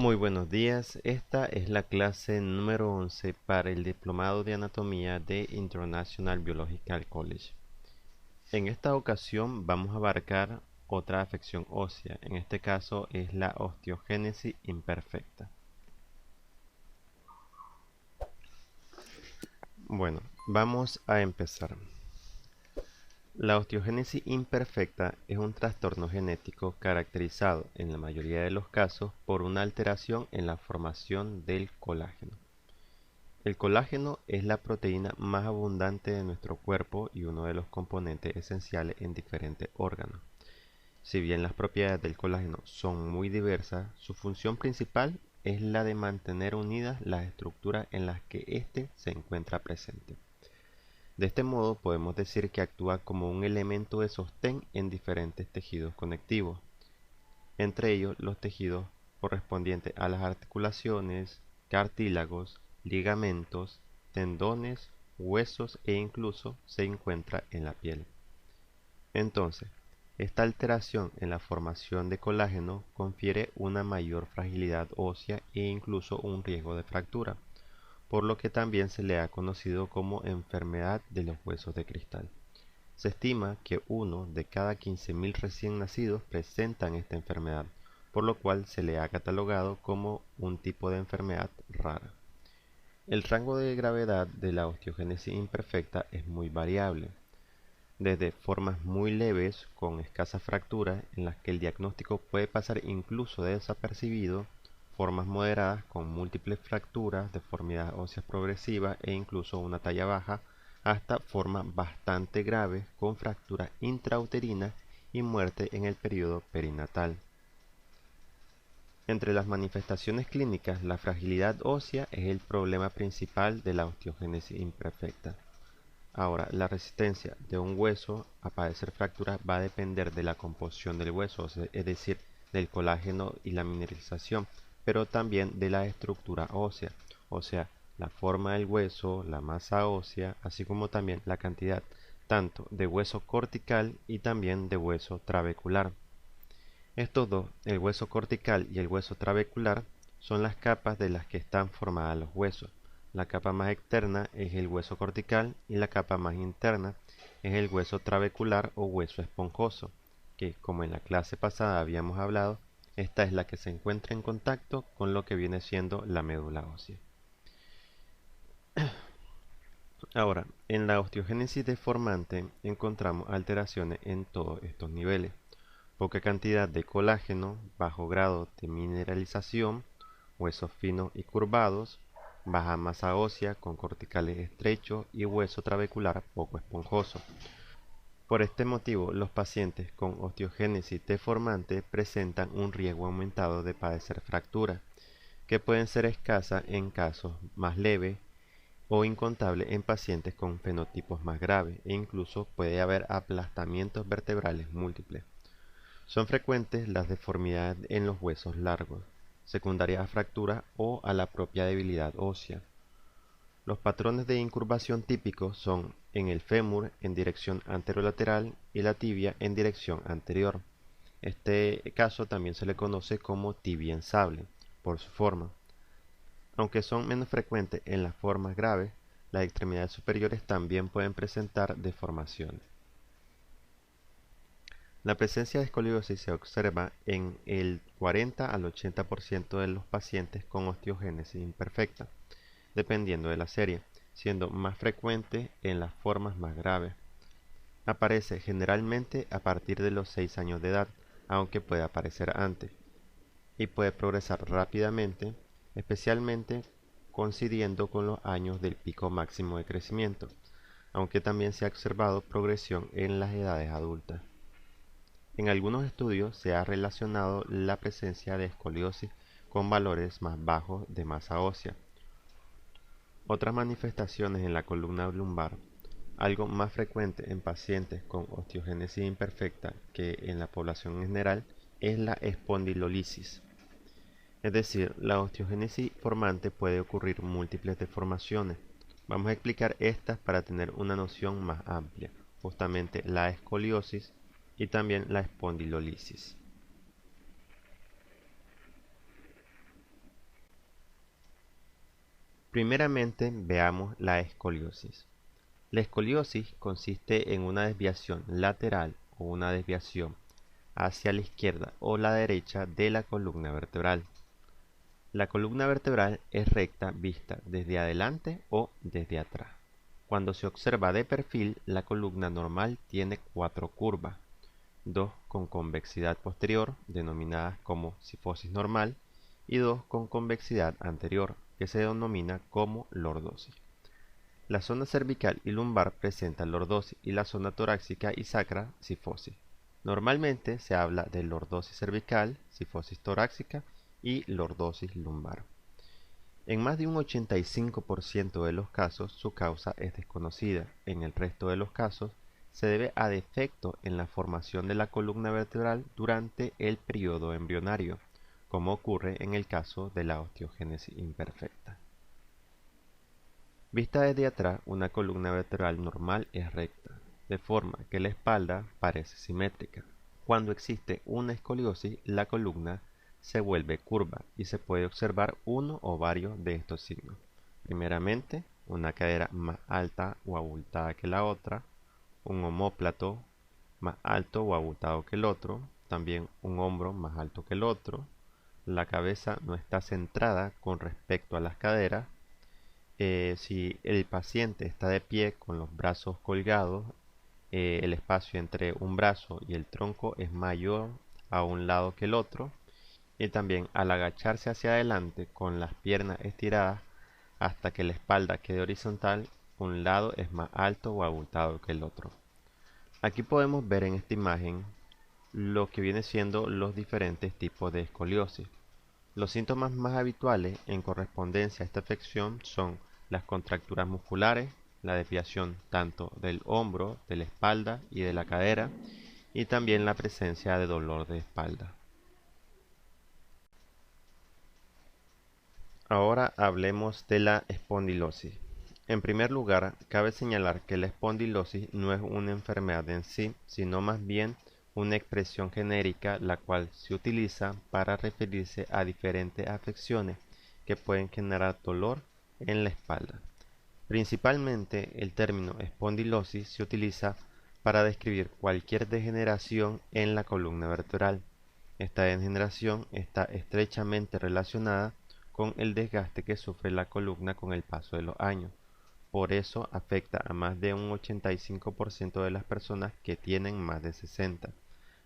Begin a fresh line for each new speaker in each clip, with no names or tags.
Muy buenos días, esta es la clase número 11 para el Diplomado de Anatomía de International Biological College. En esta ocasión vamos a abarcar otra afección ósea, en este caso es la osteogénesis imperfecta. Bueno, vamos a empezar. La osteogénesis imperfecta es un trastorno genético caracterizado en la mayoría de los casos por una alteración en la formación del colágeno. El colágeno es la proteína más abundante de nuestro cuerpo y uno de los componentes esenciales en diferentes órganos. Si bien las propiedades del colágeno son muy diversas, su función principal es la de mantener unidas las estructuras en las que éste se encuentra presente. De este modo podemos decir que actúa como un elemento de sostén en diferentes tejidos conectivos, entre ellos los tejidos correspondientes a las articulaciones, cartílagos, ligamentos, tendones, huesos e incluso se encuentra en la piel. Entonces, esta alteración en la formación de colágeno confiere una mayor fragilidad ósea e incluso un riesgo de fractura, por lo que también se le ha conocido como enfermedad de los huesos de cristal. Se estima que uno de cada 15.000 recién nacidos presentan esta enfermedad, por lo cual se le ha catalogado como un tipo de enfermedad rara. El rango de gravedad de la osteogénesis imperfecta es muy variable, desde formas muy leves con escasas fracturas en las que el diagnóstico puede pasar incluso desapercibido, formas moderadas con múltiples fracturas, deformidades óseas progresivas e incluso una talla baja, hasta formas bastante graves con fractura intrauterina y muerte en el periodo perinatal. Entre las manifestaciones clínicas, la fragilidad ósea es el problema principal de la osteogénesis imperfecta. Ahora, la resistencia de un hueso a padecer fracturas va a depender de la composición del hueso, es decir, del colágeno y la mineralización, pero también de la estructura ósea, o sea, la forma del hueso, la masa ósea, así como también la cantidad tanto de hueso cortical y también de hueso trabecular. Estos dos, el hueso cortical y el hueso trabecular, son las capas de las que están formadas los huesos. La capa más externa es el hueso cortical y la capa más interna es el hueso trabecular o hueso esponjoso, que, como en la clase pasada habíamos hablado, esta es la que se encuentra en contacto con lo que viene siendo la médula ósea. Ahora, en la osteogénesis deformante encontramos alteraciones en todos estos niveles. Poca cantidad de colágeno, bajo grado de mineralización, huesos finos y curvados, baja masa ósea con corticales estrechos y hueso trabecular poco esponjoso. Por este motivo, los pacientes con osteogénesis deformante presentan un riesgo aumentado de padecer fracturas, que pueden ser escasas en casos más leves o incontables en pacientes con fenotipos más graves, e incluso puede haber aplastamientos vertebrales múltiples. Son frecuentes las deformidades en los huesos largos, secundarias a fracturas o a la propia debilidad ósea. Los patrones de incurvación típicos son en el fémur en dirección anterolateral y la tibia en dirección anterior. Este caso también se le conoce como tibia en sable, por su forma. Aunque son menos frecuentes en las formas graves, las extremidades superiores también pueden presentar deformaciones. La presencia de escoliosis se observa en el 40 al 80% de los pacientes con osteogénesis imperfecta, dependiendo de la serie, siendo más frecuente en las formas más graves. Aparece generalmente a partir de los 6 años de edad, aunque puede aparecer antes, y puede progresar rápidamente, especialmente coincidiendo con los años del pico máximo de crecimiento, aunque también se ha observado progresión en las edades adultas. En algunos estudios se ha relacionado la presencia de escoliosis con valores más bajos de masa ósea. Otras manifestaciones en la columna lumbar, algo más frecuente en pacientes con osteogénesis imperfecta que en la población en general, es la espondilolisis. Es decir, la osteogénesis formante puede ocurrir múltiples deformaciones. Vamos a explicar estas para tener una noción más amplia, justamente la escoliosis y también la espondilolisis. Primeramente veamos la escoliosis. La escoliosis consiste en una desviación lateral o una desviación hacia la izquierda o la derecha de la columna vertebral. La columna vertebral es recta vista desde adelante o desde atrás. Cuando se observa de perfil, la columna normal tiene 4 curvas, 2 con convexidad posterior, denominadas como sifosis normal, y 2 con convexidad anterior, que se denomina como lordosis. La zona cervical y lumbar presentan lordosis y la zona torácica y sacra sifosis. Normalmente se habla de lordosis cervical, sifosis torácica y lordosis lumbar. En más de un 85% de los casos su causa es desconocida. En el resto de los casos se debe a defecto en la formación de la columna vertebral durante el periodo embrionario, como ocurre en el caso de la osteogénesis imperfecta. Vista desde atrás, una columna vertebral normal es recta, de forma que la espalda parece simétrica. Cuando existe una escoliosis, la columna se vuelve curva y se puede observar uno o varios de estos signos. Primeramente, una cadera más alta o abultada que la otra, un omóplato más alto o abultado que el otro, también un hombro más alto que el otro, la cabeza no está centrada con respecto a las caderas. Si el paciente está de pie con los brazos colgados, el espacio entre un brazo y el tronco es mayor a un lado que el otro, y también al agacharse hacia adelante con las piernas estiradas hasta que la espalda quede horizontal, un lado es más alto o abultado que el otro. Aquí podemos ver en esta imagen lo que viene siendo los diferentes tipos de escoliosis. Los síntomas más habituales en correspondencia a esta afección son las contracturas musculares, la desviación tanto del hombro, de la espalda y de la cadera, y también la presencia de dolor de espalda. Ahora hablemos de la espondilosis. En primer lugar, cabe señalar que la espondilosis no es una enfermedad en sí, sino más bien una expresión genérica la cual se utiliza para referirse a diferentes afecciones que pueden generar dolor en la espalda. Principalmente el término espondilosis se utiliza para describir cualquier degeneración en la columna vertebral. Esta degeneración está estrechamente relacionada con el desgaste que sufre la columna con el paso de los años. Por eso afecta a más de un 85% de las personas que tienen más de 60.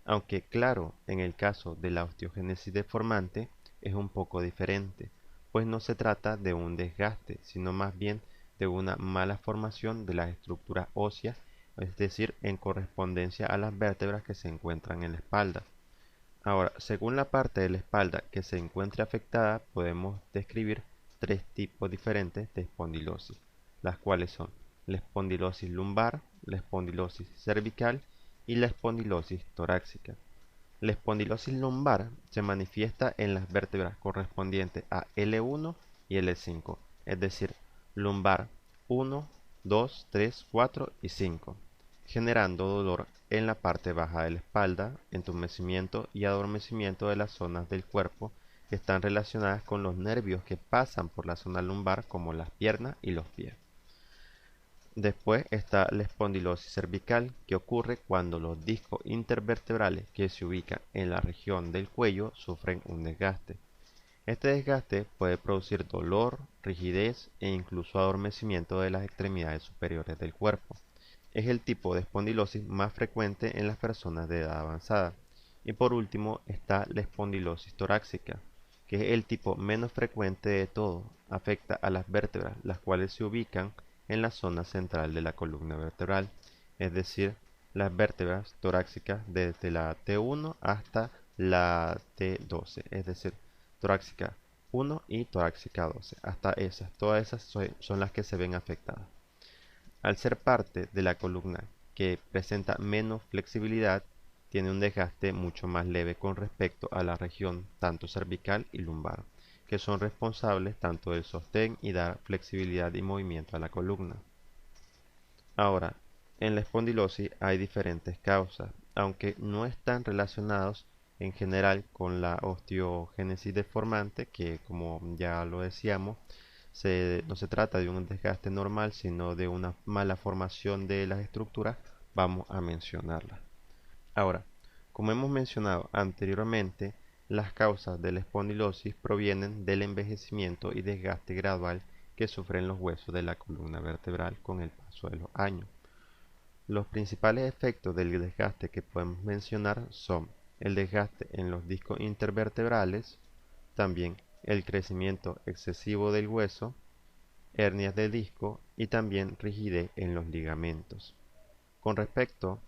Aunque claro, en el caso de la osteogénesis deformante es un poco diferente, pues no se trata de un desgaste, sino más bien de una mala formación de las estructuras óseas, es decir, en correspondencia a las vértebras que se encuentran en la espalda. Ahora, según la parte de la espalda que se encuentre afectada, podemos describir 3 tipos diferentes de espondilosis, las cuales son la espondilosis lumbar, la espondilosis cervical y la espondilosis torácica. La espondilosis lumbar se manifiesta en las vértebras correspondientes a L1 y L5, es decir, lumbar 1, 2, 3, 4 y 5, generando dolor en la parte baja de la espalda, entumecimiento y adormecimiento de las zonas del cuerpo que están relacionadas con los nervios que pasan por la zona lumbar como las piernas y los pies. Después está la espondilosis cervical, que ocurre cuando los discos intervertebrales que se ubican en la región del cuello sufren un desgaste. Este desgaste puede producir dolor, rigidez e incluso adormecimiento de las extremidades superiores del cuerpo. Es el tipo de espondilosis más frecuente en las personas de edad avanzada. Y por último está la espondilosis torácica, que es el tipo menos frecuente de todo. Afecta a las vértebras, las cuales se ubican en la zona central de la columna vertebral, es decir, las vértebras torácicas desde la T1 hasta la T12, es decir, torácica 1 y torácica 12, hasta esas, todas esas son las que se ven afectadas. Al ser parte de la columna que presenta menos flexibilidad, tiene un desgaste mucho más leve con respecto a la región tanto cervical y lumbar, que son responsables tanto del sostén y dar flexibilidad y movimiento a la columna. Ahora, en la espondilosis hay diferentes causas, aunque no están relacionados en general con la osteogénesis deformante, que como ya lo decíamos, no se trata de un desgaste normal, sino de una mala formación de las estructuras, vamos a mencionarla. Ahora, como hemos mencionado anteriormente, las causas de la espondilosis provienen del envejecimiento y desgaste gradual que sufren los huesos de la columna vertebral con el paso de los años. Los principales efectos del desgaste que podemos mencionar son el desgaste en los discos intervertebrales, también el crecimiento excesivo del hueso, hernias de disco y también rigidez en los ligamentos. Con respecto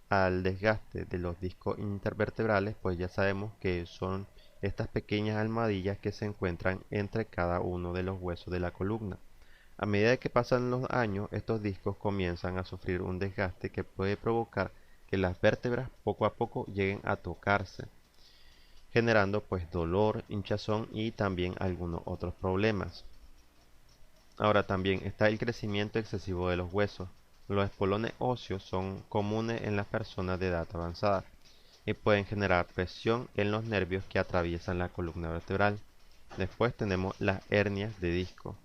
al desgaste de los discos intervertebrales, pues ya sabemos que son estas pequeñas almohadillas que se encuentran entre cada uno de los huesos de la columna. A medida que pasan los años, estos discos comienzan a sufrir un desgaste que puede provocar que las vértebras poco a poco lleguen a tocarse, generando pues dolor, hinchazón y también algunos otros problemas. Ahora también está el crecimiento excesivo de los huesos. Los espolones óseos son comunes en las personas de edad avanzada y pueden generar presión en los nervios que atraviesan la columna vertebral. Después tenemos las hernias de disco.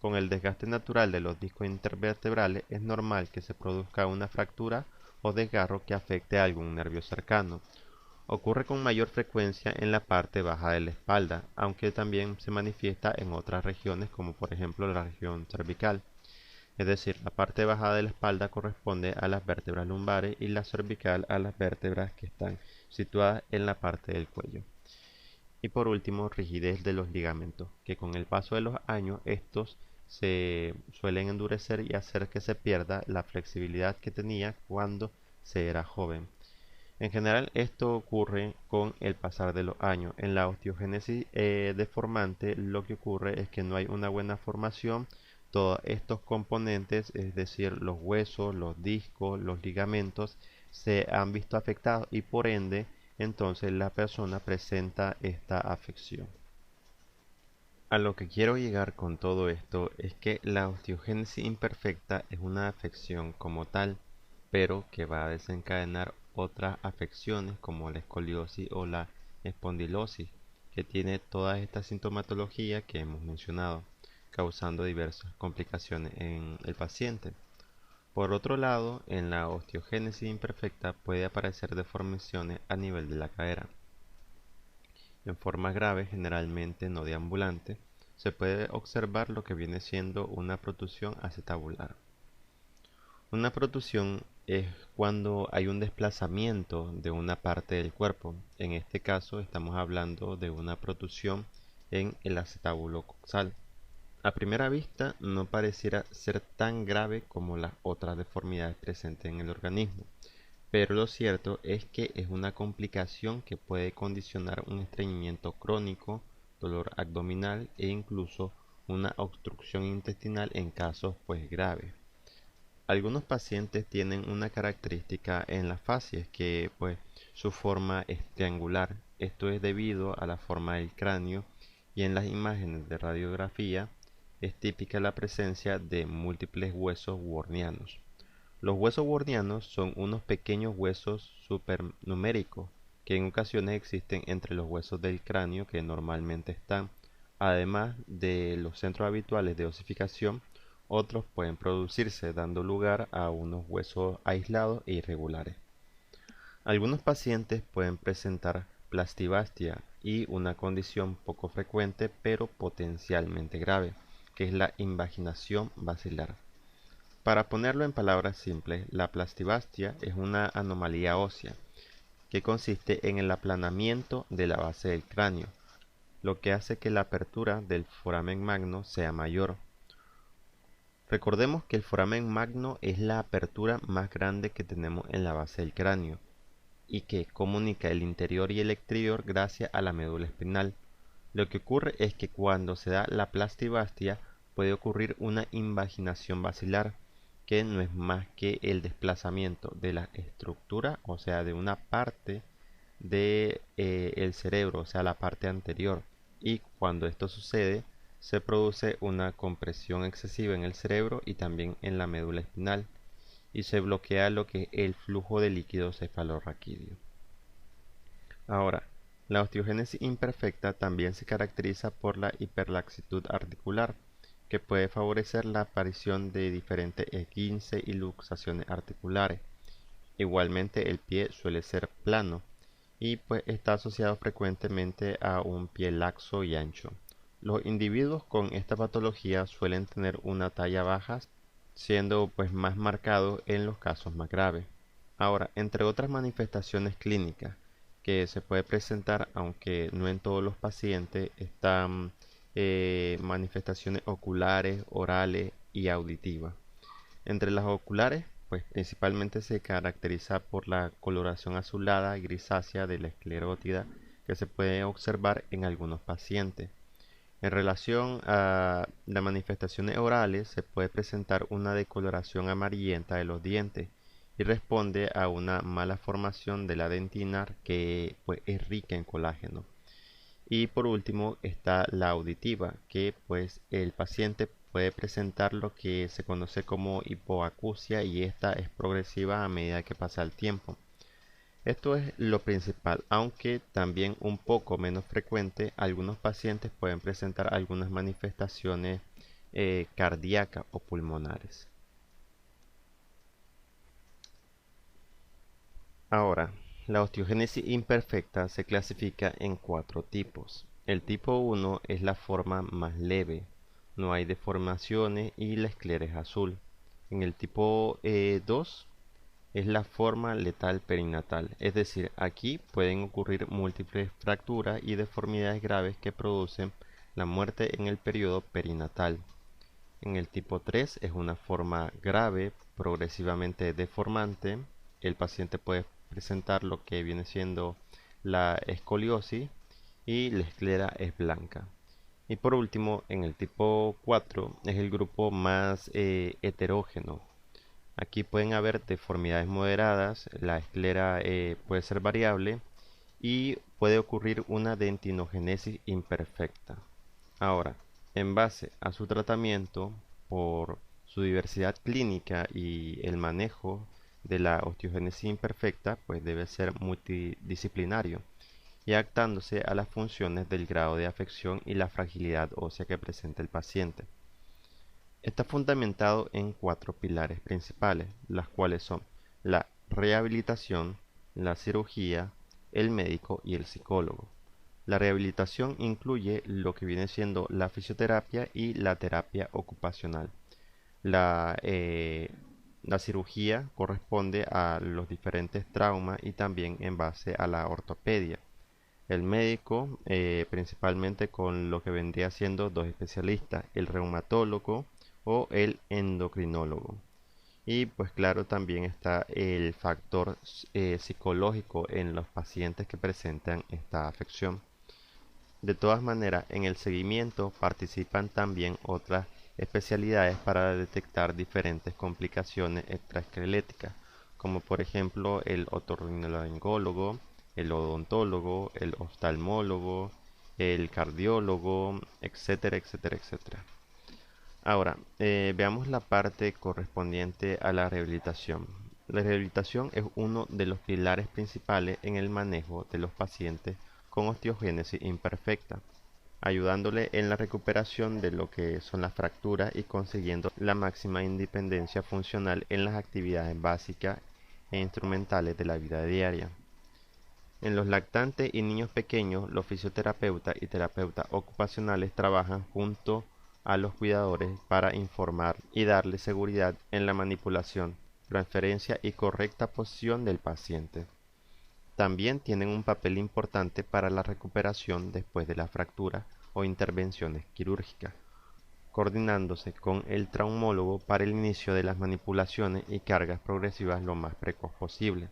Con el desgaste natural de los discos intervertebrales es normal que se produzca una fractura o desgarro que afecte a algún nervio cercano. Ocurre con mayor frecuencia en la parte baja de la espalda, aunque también se manifiesta en otras regiones como por ejemplo la región cervical. Es decir, la parte baja de la espalda corresponde a las vértebras lumbares y la cervical a las vértebras que están situadas en la parte del cuello. Y por último, rigidez de los ligamentos, que con el paso de los años estos se suelen endurecer y hacer que se pierda la flexibilidad que tenía cuando se era joven. En general, esto ocurre con el pasar de los años. En la osteogénesis deformante, lo que ocurre es que no hay una buena formación. Todos estos componentes, es decir, los huesos, los discos, los ligamentos, se han visto afectados y por ende, entonces la persona presenta esta afección. A lo que quiero llegar con todo esto es que la osteogénesis imperfecta es una afección como tal, pero que va a desencadenar otras afecciones como la escoliosis o la espondilosis, que tiene toda esta sintomatología que hemos mencionado, causando diversas complicaciones en el paciente. Por otro lado, en la osteogénesis imperfecta puede aparecer deformaciones a nivel de la cadera. En forma grave, generalmente no deambulante, se puede observar lo que viene siendo una protusión acetabular. Una protusión es cuando hay un desplazamiento de una parte del cuerpo. En este caso estamos hablando de una protusión en el acetábulo coxal. A primera vista no pareciera ser tan grave como las otras deformidades presentes en el organismo, pero lo cierto es que es una complicación que puede condicionar un estreñimiento crónico, dolor abdominal e incluso una obstrucción intestinal en casos pues graves. Algunos pacientes tienen una característica en las facies que pues su forma es triangular. Esto es debido a la forma del cráneo y en las imágenes de radiografía es típica la presencia de múltiples huesos wornianos. Los huesos wornianos son unos pequeños huesos supernuméricos que en ocasiones existen entre los huesos del cráneo que normalmente están, además de los centros habituales de osificación, otros pueden producirse dando lugar a unos huesos aislados e irregulares. Algunos pacientes pueden presentar plastibastia y una condición poco frecuente pero potencialmente grave, que es la invaginación basilar. Para ponerlo en palabras simples, la plastibastia es una anomalía ósea que consiste en el aplanamiento de la base del cráneo, lo que hace que la apertura del foramen magno sea mayor. Recordemos que el foramen magno es la apertura más grande que tenemos en la base del cráneo y que comunica el interior y el exterior gracias a la médula espinal. Lo que ocurre es que cuando se da la plastibastia puede ocurrir una invaginación basilar, que no es más que el desplazamiento de la estructura, o sea, de una parte de el cerebro, o sea, la parte anterior. Y cuando esto sucede, se produce una compresión excesiva en el cerebro y también en la médula espinal, y se bloquea lo que es el flujo de líquido cefalorraquídeo. Ahora, la osteogénesis imperfecta también se caracteriza por la hiperlaxitud articular. que puede favorecer la aparición de diferentes esguinces y luxaciones articulares. Igualmente el pie suele ser plano y pues está asociado frecuentemente a un pie laxo y ancho. Los individuos con esta patología suelen tener una talla baja, siendo pues más marcado en los casos más graves. Ahora, entre otras manifestaciones clínicas que se puede presentar, aunque no en todos los pacientes, están manifestaciones oculares, orales y auditivas. Entre las oculares, pues principalmente se caracteriza por la coloración azulada y grisácea de la esclerótida que se puede observar en algunos pacientes. En relación a las manifestaciones orales, se puede presentar una decoloración amarillenta de los dientes y responde a una mala formación de la dentina que pues, es rica en colágeno. Y por último está la auditiva, que pues el paciente puede presentar lo que se conoce como hipoacusia y esta es progresiva a medida que pasa el tiempo. Esto es lo principal, aunque también un poco menos frecuente, algunos pacientes pueden presentar algunas manifestaciones cardíacas o pulmonares. Ahora, la osteogénesis imperfecta se clasifica en cuatro tipos. El tipo 1 es la forma más leve, no hay deformaciones y la esclera es azul. En el tipo 2 es la forma letal perinatal, es decir, aquí pueden ocurrir múltiples fracturas y deformidades graves que producen la muerte en el periodo perinatal. En el tipo 3 es una forma grave, progresivamente deformante. El paciente puede presentar lo que viene siendo la escoliosis y la esclera es blanca. Y por último, en el tipo 4 es el grupo más heterógeno. Aquí pueden haber deformidades moderadas, la esclera puede ser variable y puede ocurrir una dentinogénesis imperfecta. Ahora, en base a su tratamiento, por su diversidad clínica y el manejo de la osteogénesis imperfecta, pues debe ser multidisciplinario y adaptándose a las funciones del grado de afección y la fragilidad ósea que presenta el paciente. Está fundamentado en cuatro pilares principales, las cuales son la rehabilitación, la cirugía, el médico y el psicólogo. La rehabilitación incluye lo que viene siendo la fisioterapia y la terapia ocupacional. La, eh, la cirugía corresponde a los diferentes traumas y también en base a la ortopedia. El médico, principalmente con lo que vendría siendo dos especialistas, el reumatólogo o el endocrinólogo. Y pues claro, también está el factor psicológico en los pacientes que presentan esta afección. De todas maneras, en el seguimiento participan también otras especialidades para detectar diferentes complicaciones extraesqueléticas, como por ejemplo el otorrinolaringólogo, el odontólogo, el oftalmólogo, el cardiólogo, etcétera, etcétera, etcétera. Ahora, veamos la parte correspondiente a la rehabilitación. La rehabilitación es uno de los pilares principales en el manejo de los pacientes con osteogénesis imperfecta, ayudándole en la recuperación de lo que son las fracturas y consiguiendo la máxima independencia funcional en las actividades básicas e instrumentales de la vida diaria. En los lactantes y niños pequeños, los fisioterapeutas y terapeutas ocupacionales trabajan junto a los cuidadores para informar y darle seguridad en la manipulación, transferencia y correcta posición del paciente. También tienen un papel importante para la recuperación después de la fractura o intervenciones quirúrgicas, coordinándose con el traumólogo para el inicio de las manipulaciones y cargas progresivas lo más precoz posible.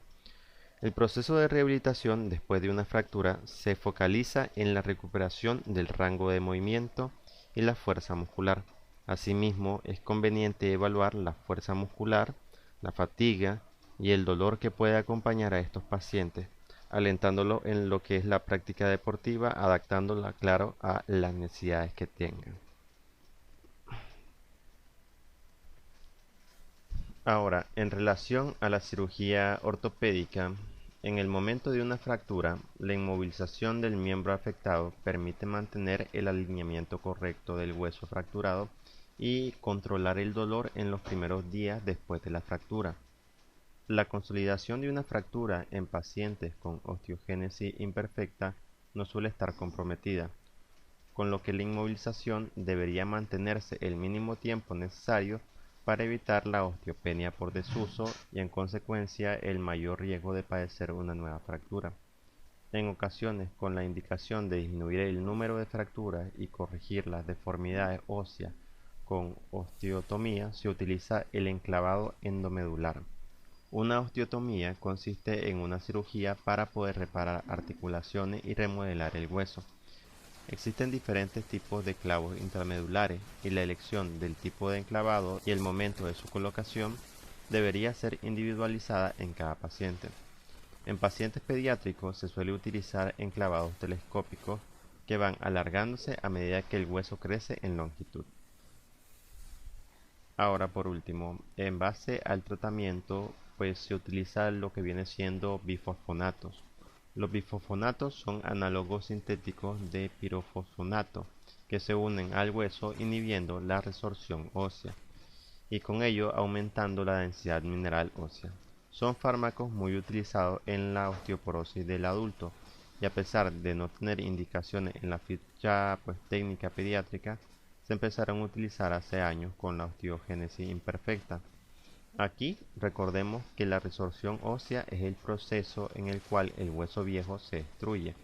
El proceso de rehabilitación después de una fractura se focaliza en la recuperación del rango de movimiento y la fuerza muscular. Asimismo, es conveniente evaluar la fuerza muscular, la fatiga y el dolor que puede acompañar a estos pacientes, alentándolo en lo que es la práctica deportiva, adaptándola, claro, a las necesidades que tengan. Ahora, en relación a la cirugía ortopédica, en el momento de una fractura, la inmovilización del miembro afectado permite mantener el alineamiento correcto del hueso fracturado y controlar el dolor en los primeros días después de la fractura. La consolidación de una fractura en pacientes con osteogénesis imperfecta no suele estar comprometida, con lo que la inmovilización debería mantenerse el mínimo tiempo necesario para evitar la osteopenia por desuso y en consecuencia el mayor riesgo de padecer una nueva fractura. En ocasiones, con la indicación de disminuir el número de fracturas y corregir las deformidades óseas con osteotomía, se utiliza el enclavado endomedular. Una osteotomía consiste en una cirugía para poder reparar articulaciones y remodelar el hueso. Existen diferentes tipos de clavos intramedulares y la elección del tipo de enclavado y el momento de su colocación debería ser individualizada en cada paciente. En pacientes pediátricos se suele utilizar enclavados telescópicos que van alargándose a medida que el hueso crece en longitud. Ahora, por último, en base al tratamiento, pues se utiliza lo que viene siendo bifosfonatos. Los bifosfonatos son análogos sintéticos de pirofosfonato que se unen al hueso inhibiendo la resorción ósea y con ello aumentando la densidad mineral ósea. Son fármacos muy utilizados en la osteoporosis del adulto y a pesar de no tener indicaciones en la ficha técnica pediátrica, se empezaron a utilizar hace años con la osteogénesis imperfecta. Aquí recordemos que la resorción ósea es el proceso en el cual el hueso viejo se destruye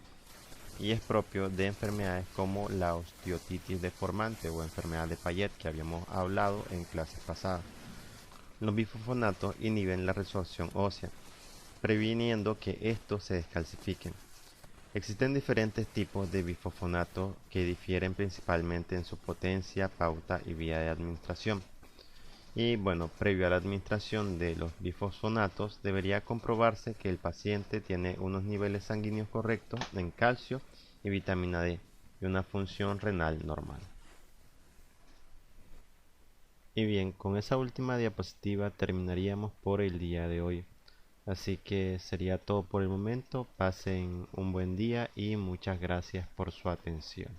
y es propio de enfermedades como la osteotitis deformante o enfermedad de Payet que habíamos hablado en clases pasadas. Los bifosfonatos inhiben la resorción ósea, previniendo que estos se descalcifiquen. Existen diferentes tipos de bifosfonatos que difieren principalmente en su potencia, pauta y vía de administración. Y bueno, previo a la administración de los bifosfonatos, debería comprobarse que el paciente tiene unos niveles sanguíneos correctos en calcio y vitamina D y una función renal normal. Y bien, con esa última diapositiva terminaríamos por el día de hoy. Así que sería todo por el momento. Pasen un buen día y muchas gracias por su atención.